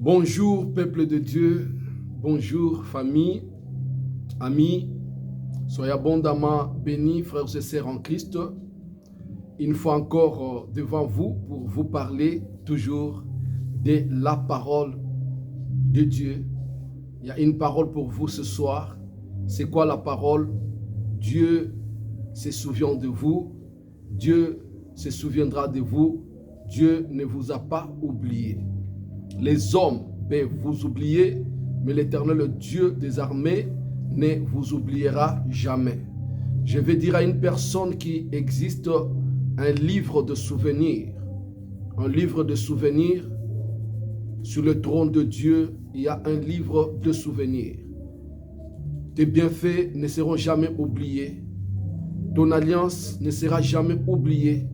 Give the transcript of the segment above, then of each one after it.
Bonjour peuple de Dieu, bonjour famille, amis, soyez abondamment bénis frères et sœurs en Christ. Une fois encore devant vous pour vous parler toujours de la parole de Dieu. Il y a une parole pour vous ce soir. C'est quoi la parole? Dieu se souvient de vous, Dieu se souviendra de vous, Dieu ne vous a pas oublié. Les hommes peuvent vous oublier, mais l'Éternel, le Dieu des armées, ne vous oubliera jamais. Je vais dire à une personne qui existe un livre de souvenirs. Un livre de souvenirs. Sur le trône de Dieu, il y a un livre de souvenirs. Tes bienfaits ne seront jamais oubliés. Ton alliance ne sera jamais oubliée.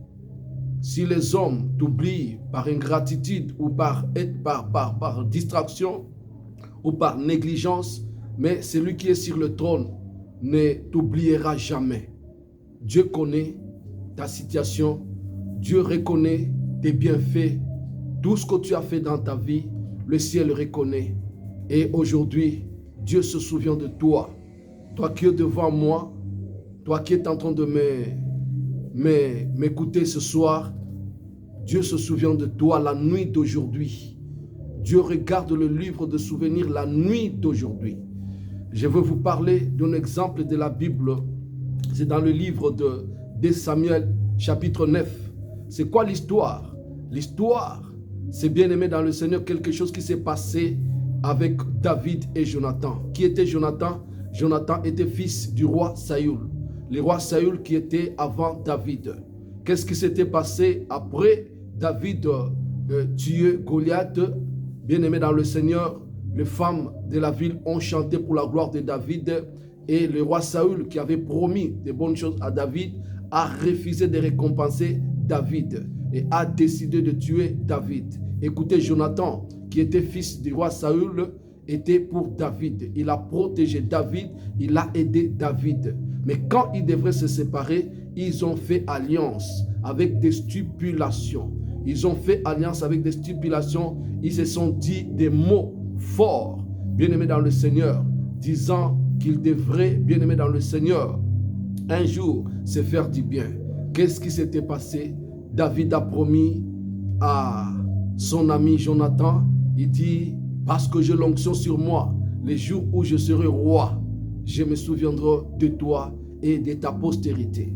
Si les hommes t'oublient par ingratitude ou par distraction ou par négligence, mais celui qui est sur le trône ne t'oubliera jamais. Dieu connaît ta situation, Dieu reconnaît tes bienfaits, tout ce que tu as fait dans ta vie, le ciel reconnaît. Et aujourd'hui, Dieu se souvient de toi. Toi qui es devant moi, toi qui es en train de m'écouter ce soir, Dieu se souvient de toi la nuit d'aujourd'hui. Dieu regarde le livre de souvenirs la nuit d'aujourd'hui. Je veux vous parler d'un exemple de la Bible. C'est dans le livre de Samuel, chapitre 9. C'est quoi l'histoire? L'histoire, c'est bien aimé dans le Seigneur, quelque chose qui s'est passé avec David et Jonathan. Qui était Jonathan? Jonathan était fils du roi Saül. Le roi Saül qui était avant David. Qu'est-ce qui s'était passé après David tué Goliath? Bien aimé dans le Seigneur, les femmes de la ville ont chanté pour la gloire de David et le roi Saül qui avait promis de bonnes choses à David a refusé de récompenser David et a décidé de tuer David. Écoutez, Jonathan qui était fils du roi Saül était pour David. Il a protégé David, il a aidé David. Mais quand ils devraient se séparer, ils ont fait alliance avec des stipulations. Ils ont fait alliance avec des stipulations. Ils se sont dit des mots forts, bien-aimés dans le Seigneur, disant qu'ils devraient, bien-aimés dans le Seigneur, un jour se faire du bien. Qu'est-ce qui s'était passé? David a promis à son ami Jonathan, il dit, parce que j'ai l'onction sur moi, les jours où je serai roi, je me souviendrai de toi et de ta postérité.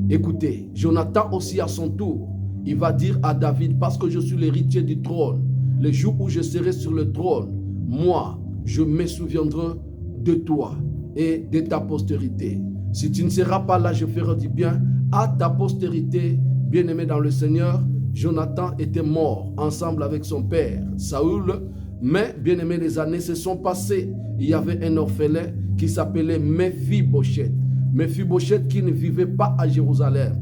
Écoutez, Jonathan aussi à son tour, il va dire à David, parce que je suis l'héritier du trône, les jours où je serai sur le trône, moi, je me souviendrai de toi et de ta postérité. Si tu ne seras pas là, je ferai du bien à ta postérité, bien-aimé dans le Seigneur. Jonathan était mort ensemble avec son père, Saül, mais bien-aimé, les années se sont passées. Il y avait un orphelin qui s'appelait Mephibosheth. Mephibosheth qui ne vivait pas à Jérusalem.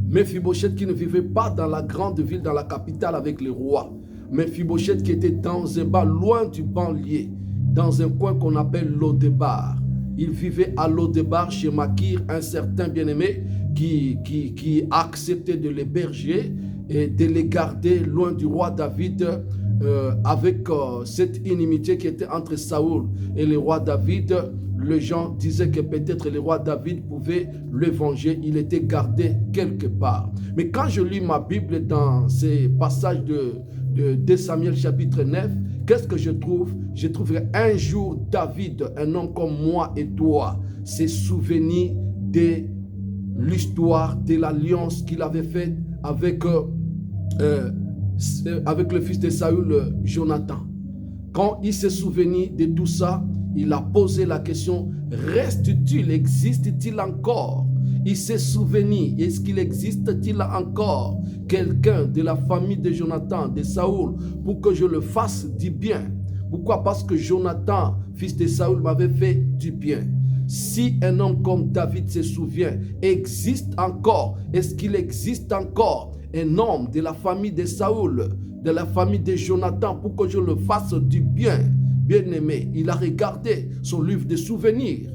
Mephibosheth qui ne vivait pas dans la grande ville, dans la capitale avec les rois. Mephibosheth qui était dans un bas, loin du banlieue, dans un coin qu'on appelle Lodébar. Il vivait à Lodébar chez Makir, un certain bien-aimé qui acceptait de l'héberger et de les garder loin du roi David, avec cette inimitié qui était entre Saül et le roi David. Les gens disaient que peut-être le roi David pouvait le venger. Il était gardé quelque part. Mais quand je lis ma Bible dans ces passages de Samuel chapitre 9, qu'est-ce que je trouve? Je trouve qu'un jour David, un homme comme moi et toi, s'est souvenu de l'histoire, de l'alliance qu'il avait faite avec le fils de Saül, Jonathan. Quand il s'est souvenu de tout ça, il a posé la question, reste-t-il, existe-t-il encore? Il s'est souvenu, est-ce qu'il existe-t-il encore quelqu'un de la famille de Jonathan, de Saül, pour que je le fasse du bien? Pourquoi? Parce que Jonathan, fils de Saül, m'avait fait du bien. Si un homme comme David se souvient, existe encore, est-ce qu'il existe encore un homme de la famille de Saül, de la famille de Jonathan, pour que je le fasse du bien? Bien-aimé, il a regardé son livre de souvenirs.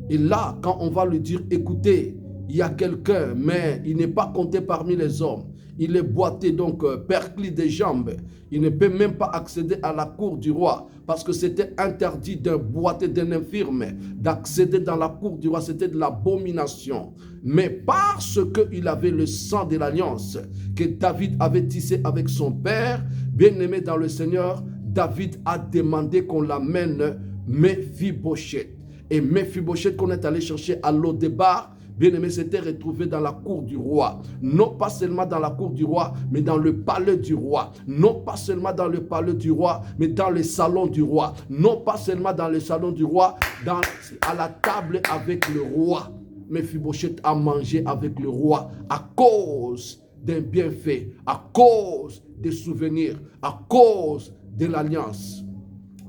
Et là, quand on va lui dire, écoutez, il y a quelqu'un, mais il n'est pas compté parmi les hommes. Il est boité, donc perclé des jambes. Il ne peut même pas accéder à la cour du roi parce que c'était interdit d'un boité, d'un infirme d'accéder dans la cour du roi. C'était de l'abomination. Mais parce qu'il avait le sang de l'alliance que David avait tissé avec son père, bien-aimé dans le Seigneur, David a demandé qu'on l'amène Méphibosheth. Et Méphibosheth qu'on est allé chercher à Lo-Débar, bien-aimé, s'était retrouvé dans la cour du roi. Non pas seulement dans la cour du roi, mais dans le palais du roi. Non pas seulement dans le palais du roi, mais dans le salon du roi. Non pas seulement dans le salon du roi, à la table avec le roi. Méphibosheth a mangé avec le roi à cause d'un bienfait, à cause des souvenirs, à cause de l'alliance.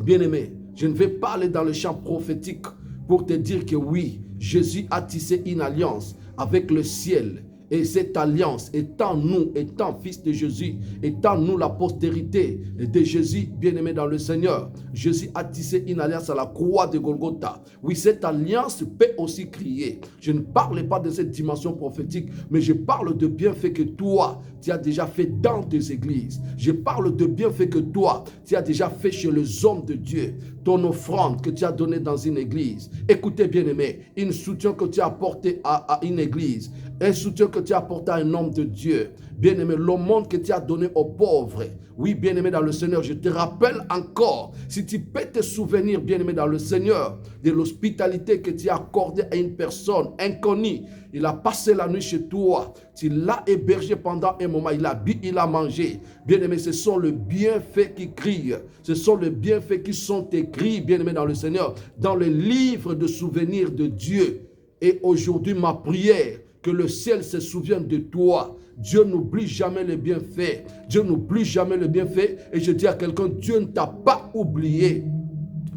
Bien-aimé, je ne vais pas aller dans le champ prophétique pour te dire que oui, Jésus a tissé une alliance avec le ciel. Et cette alliance, étant nous, étant fils de Jésus, étant nous la postérité de Jésus, bien-aimé dans le Seigneur, Jésus a tissé une alliance à la croix de Golgotha. Oui, cette alliance peut aussi crier. Je ne parle pas de cette dimension prophétique, mais je parle de bienfaits que toi, tu as déjà fait dans tes églises. Je parle de bienfaits que toi, tu as déjà fait chez les hommes de Dieu. Ton offrande que tu as donnée dans une église. Écoutez, bien-aimé, une soutien que tu as apporté à une église, un soutien que tu as apporté à un homme de Dieu. Bien-aimé, l'aumône que tu as donné aux pauvres. Oui, bien-aimé dans le Seigneur, je te rappelle encore, si tu peux te souvenir, bien-aimé dans le Seigneur, de l'hospitalité que tu as accordée à une personne inconnue. Il a passé la nuit chez toi. Tu l'as hébergé pendant un moment. Il a bu, il a mangé. Bien-aimé, ce sont les bienfaits qui crient. Ce sont les bienfaits qui sont écrits, bien-aimé dans le Seigneur, dans le livre de souvenirs de Dieu. Et aujourd'hui, ma prière, que le ciel se souvienne de toi. Dieu n'oublie jamais les bienfaits. Dieu n'oublie jamais les bienfaits. Et je dis à quelqu'un, Dieu ne t'a pas oublié.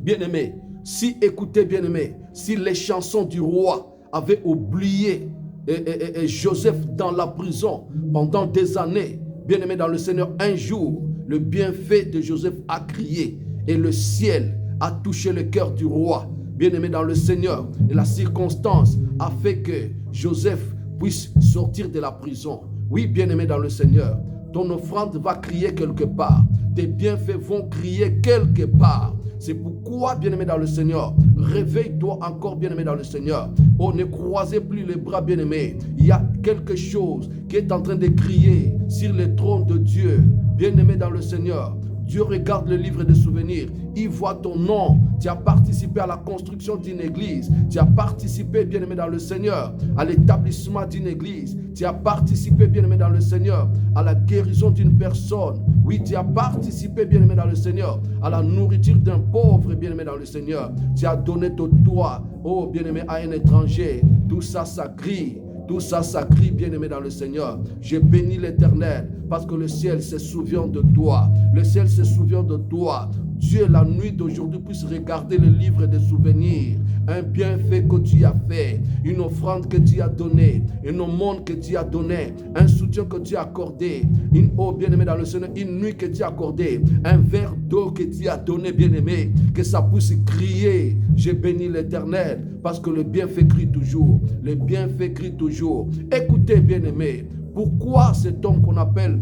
Bien-aimé, si, écoutez bien-aimé, si les chansons du roi avaient oublié et Joseph dans la prison pendant des années, bien-aimé dans le Seigneur, un jour, le bienfait de Joseph a crié et le ciel a touché le cœur du roi. Bien-aimé dans le Seigneur, et la circonstance a fait que Joseph puisse sortir de la prison. Oui, bien-aimé dans le Seigneur, ton offrande va crier quelque part. Tes bienfaits vont crier quelque part. C'est pourquoi, bien-aimé dans le Seigneur, réveille-toi encore, bien-aimé dans le Seigneur. Oh, ne croisez plus les bras, bien-aimé. Il y a quelque chose qui est en train de crier sur le trône de Dieu. Bien-aimé dans le Seigneur, Dieu regarde le livre des souvenirs. Il voit ton nom. Tu as participé à la construction d'une église. Tu as participé, bien-aimé dans le Seigneur, à l'établissement d'une église. Tu as participé, bien-aimé dans le Seigneur, à la guérison d'une personne. Oui, tu as participé, bien-aimé dans le Seigneur, à la nourriture d'un pauvre, bien-aimé dans le Seigneur. Tu as donné ton toit, oh, bien-aimé, à un étranger. Tout ça, ça crie. Tout ça, ça crie, bien-aimé dans le Seigneur. Je bénis l'Éternel parce que le ciel se souvient de toi. Le ciel se souvient de toi. Dieu, la nuit d'aujourd'hui, puisse regarder le livre des souvenirs. Un bienfait que tu as fait, une offrande que tu as donnée, une aumône que tu as donnée, un soutien que tu as accordé, une eau, bien-aimé dans le Seigneur, une nuit que tu as accordée, un verre d'eau que tu as donné, bien-aimé, que ça puisse crier. Je bénis l'Éternel parce que le bienfait crie toujours. Le bienfait crie toujours. Écoutez, bien-aimé, pourquoi cet homme qu'on appelle,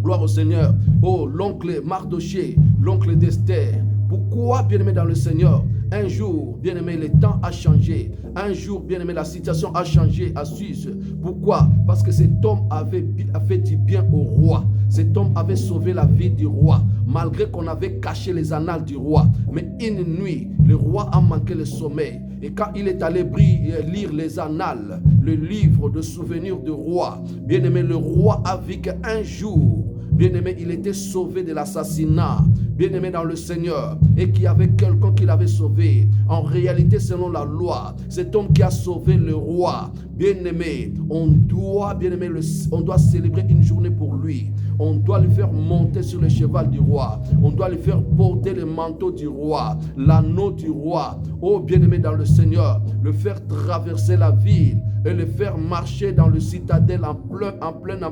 gloire au Seigneur, oh, l'oncle Mardoché, l'oncle d'Esther, pourquoi, bien-aimé dans le Seigneur, un jour, bien-aimé, le temps a changé. Un jour, bien-aimé, la situation a changé à Suisse. Pourquoi? Parce que cet homme avait fait du bien au roi. Cet homme avait sauvé la vie du roi, malgré qu'on avait caché les annales du roi. Mais une nuit, le roi a manqué le sommeil. Et quand il est allé lire les annales, le livre de souvenirs du roi, bien-aimé, le roi a vu qu'un jour, bien-aimé, il était sauvé de l'assassinat, bien-aimé dans le Seigneur, et qu'il y avait quelqu'un qui l'avait sauvé. En réalité, selon la loi, cet homme qui a sauvé le roi, bien-aimé, on doit célébrer une journée pour lui. On doit le faire monter sur le cheval du roi. On doit lui faire porter le manteau du roi, l'anneau du roi. Oh, bien-aimé dans le Seigneur, le faire traverser la ville et le faire marcher dans le citadelle en pleine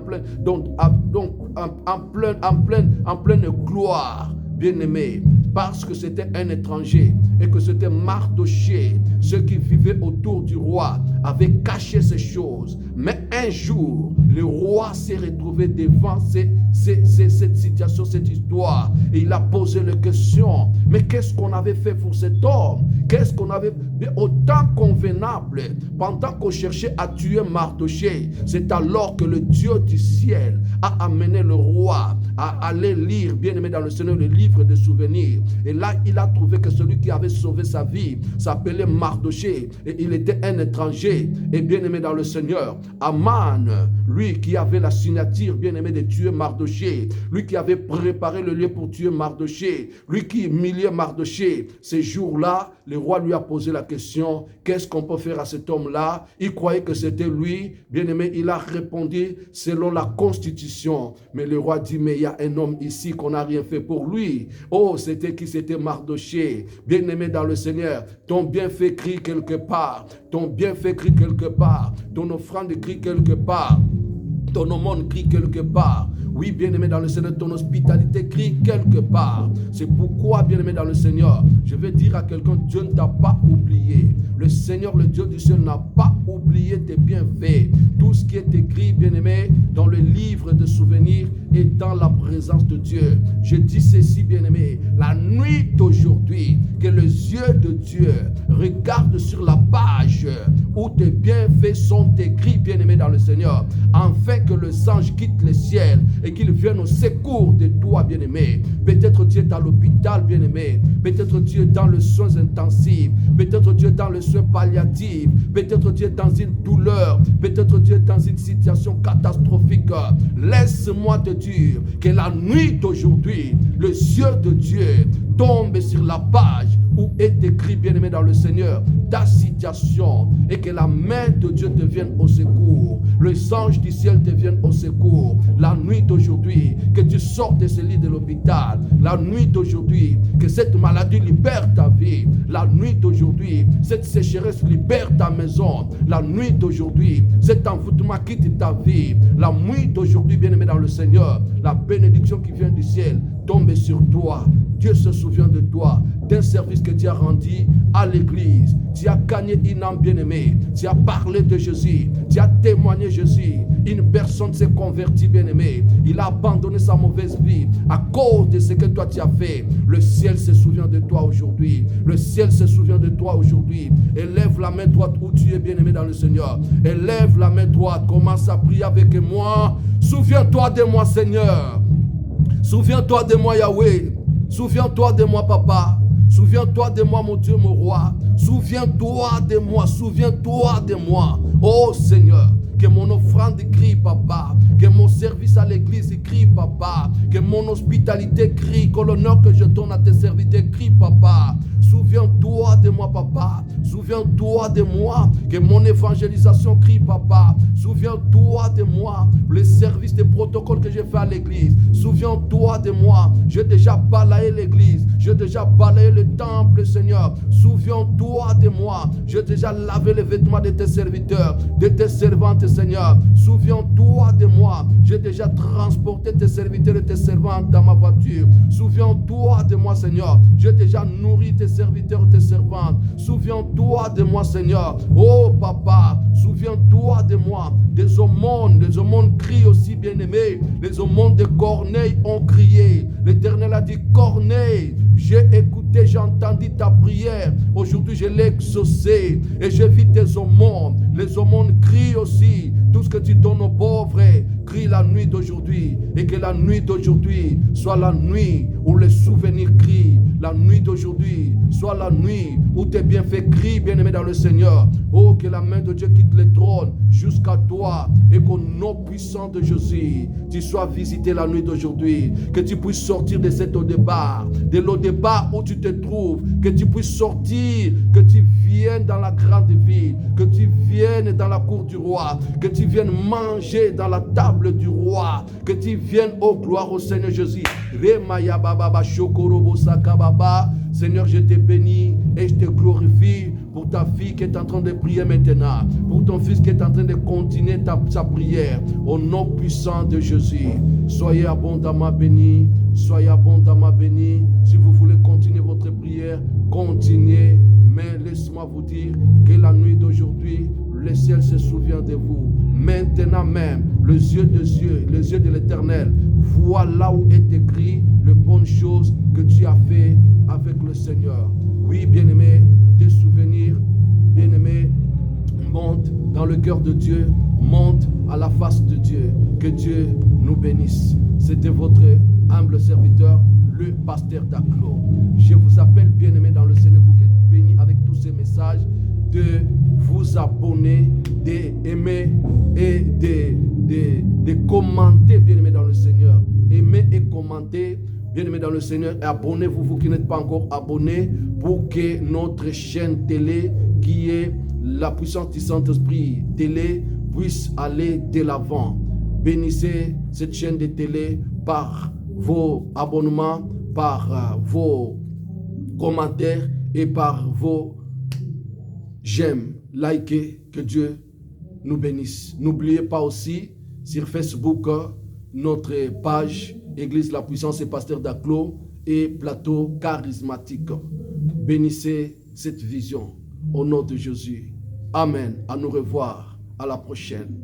gloire. Bien-aimé, parce que c'était un étranger. et que c'était Mardochée, ceux qui vivaient autour du roi, avaient caché ces choses. Mais un jour, le roi s'est retrouvé devant cette situation, cette histoire, et il a posé la question, mais qu'est-ce qu'on avait fait pour cet homme? Qu'est-ce qu'on avait fait au temps convenable, pendant qu'on cherchait à tuer Mardochée? C'est alors que le Dieu du ciel a amené le roi à aller lire, bien aimé dans le Seigneur, le livre de souvenirs. Et là, il a trouvé que celui qui avait sauvé sa vie s'appelait Mardochée, et il était un étranger. Et bien aimé dans le Seigneur, Aman, lui qui avait la signature, bien aimé, de tuer Mardochée, lui qui avait préparé le lieu pour tuer Mardochée, lui qui humiliait Mardochée, ces jours-là, le roi lui a posé la question, qu'est-ce qu'on peut faire à cet homme-là? Il croyait que c'était lui, bien aimé, il a répondu selon la constitution. Mais le roi dit, mais il y a un homme ici qu'on n'a rien fait pour lui. Oh, c'était qui? C'était Mardochée. Bien aimé dans le Seigneur, ton bienfait crie quelque part, ton bienfait crie quelque part, ton offrande crie quelque part, ton aumône crie quelque part. Oui, bien-aimé dans le Seigneur, ton hospitalité crie quelque part. C'est pourquoi, bien-aimé dans le Seigneur, je vais dire à quelqu'un, Dieu ne t'a pas oublié. Le Seigneur, le Dieu du ciel, n'a pas oublié tes bienfaits. Tout ce qui est écrit, bien-aimé, dans le livre de souvenirs est dans la présence de Dieu. Je dis ceci, bien-aimé, la nuit d'aujourd'hui, que les yeux de Dieu regardent sur la page où tes bienfaits sont écrits, bien-aimé dans le Seigneur, afin que les anges quittent le ciel et qu'ils viennent au secours de toi, bien-aimé. Peut-être tu es à l'hôpital, bien-aimé. Peut-être tu es dans les soins intensifs. Peut-être tu es dans les soins palliatifs. Peut-être tu es dans une douleur. Peut-être tu es dans une situation catastrophique. Laisse-moi te dire que la nuit d'aujourd'hui, le yeux de Dieu tombe sur la page où est écrit, bien-aimé dans le Seigneur, ta situation, et que la main de Dieu te vienne au secours. Les anges du ciel te viennent au secours. La nuit d'aujourd'hui, que tu sortes de ce lit de l'hôpital. La nuit d'aujourd'hui, que cette maladie libère ta vie. La nuit d'aujourd'hui, cette sécheresse libère ta maison. La nuit d'aujourd'hui, cet envoûtement quitte ta vie. La nuit d'aujourd'hui, bien-aimé dans le Seigneur, la bénédiction qui vient du ciel tombe sur toi. Dieu se souvient de toi, d'un service que tu as rendu à l'église. Tu as gagné une âme bien-aimée. Tu as parlé de Jésus. Tu as témoigné Jésus. Une personne s'est convertie, bien-aimée. Il a abandonné sa mauvaise vie à cause de ce que toi tu as fait. Le ciel se souvient de toi aujourd'hui. Le ciel se souvient de toi aujourd'hui. Élève la main droite où tu es, bien-aimé dans le Seigneur. Élève la main droite. Commence à prier avec moi. Souviens-toi de moi, Seigneur. Souviens-toi de moi, Yahweh. Souviens-toi de moi, Papa. Souviens-toi de moi, mon Dieu, mon roi. Souviens-toi de moi. Souviens-toi de moi. Oh Seigneur, que mon offrande crie, Papa. Que mon service à l'église crie, Papa. Que mon hospitalité crie. Que l'honneur que je donne à tes serviteurs crie, Papa. Souviens-toi de moi, Papa. Souviens-toi de moi. Que mon évangélisation crie, Papa. Souviens-toi de moi. Le service des protocoles que j'ai fait à l'église. Souviens-toi de moi. J'ai déjà balayé l'église. J'ai déjà balayé le temple, Seigneur. Souviens-toi de moi. J'ai déjà lavé les vêtements de tes serviteurs, de tes servantes, Seigneur. Souviens-toi de moi. J'ai déjà transporté tes serviteurs et tes servantes dans ma voiture. Souviens-toi de moi, Seigneur. J'ai déjà nourri tes serviteurs et tes servantes. Souviens-toi de moi, Seigneur. Oh, Papa, souviens-toi de moi. Les aumônes crient aussi, bien-aimés. Les aumônes de Corneille ont crié. L'Éternel a dit, Corneille, j'ai écouté, j'ai entendu ta prière. Aujourd'hui, je l'ai exaucée et j'ai vu tes aumônes. Les aumônes crient aussi. Tout ce que tu donnes aux pauvres, crie la nuit d'aujourd'hui. Et que la nuit d'aujourd'hui soit la nuit où les souvenirs crient. La nuit d'aujourd'hui soit la nuit où tes bienfaits crient, bien-aimé dans le Seigneur. Oh, que la main de Dieu quitte le trône jusqu'à toi et qu'au nom puissant de Jésus, tu sois visité la nuit d'aujourd'hui. Que tu puisses sortir de cet au-départ, de l'au-départ où tu te trouves. Que tu puisses sortir, que tu viennes dans la grande ville, que tu viennes dans la cour du roi, que tu viennes manger dans la table du roi, que tu viennes, oh gloire au Seigneur Jésus. Seigneur, je te bénis et je te glorifie pour ta fille qui est en train de prier maintenant, pour ton fils qui est en train de continuer sa prière. Au nom puissant de Jésus, soyez abondamment bénis, soyez abondamment bénis. Si vous voulez continuer votre prière, continuez. ciel se souvient de vous. Maintenant même, les yeux de l'Éternel voient là où est écrit les bonnes choses que tu as fait avec le Seigneur. Oui, bien-aimé, des souvenirs, bien-aimé, monte dans le cœur de Dieu, monte à la face de Dieu. Que Dieu nous bénisse. C'était votre humble serviteur, le pasteur Daclo. Je vous appelle, bien-aimés dans le Seigneur, vous qui êtes bénis avec tous ces messages, de vous abonner, d'aimer et de commenter, bien-aimés dans le Seigneur. Aimez et commentez, bien-aimés dans le Seigneur, et abonnez-vous, vous qui n'êtes pas encore abonnés, pour que notre chaîne télé, qui est la puissance du Saint-Esprit télé, puisse aller de l'avant. Bénissez cette chaîne de télé par vos abonnements, par vos commentaires et par vos j'aime, likez, que Dieu nous bénisse. N'oubliez pas aussi sur Facebook notre page Église La Puissance et Pasteur Daclo et Plateau Charismatique. Bénissez cette vision au nom de Jésus. Amen. À nous revoir. À la prochaine.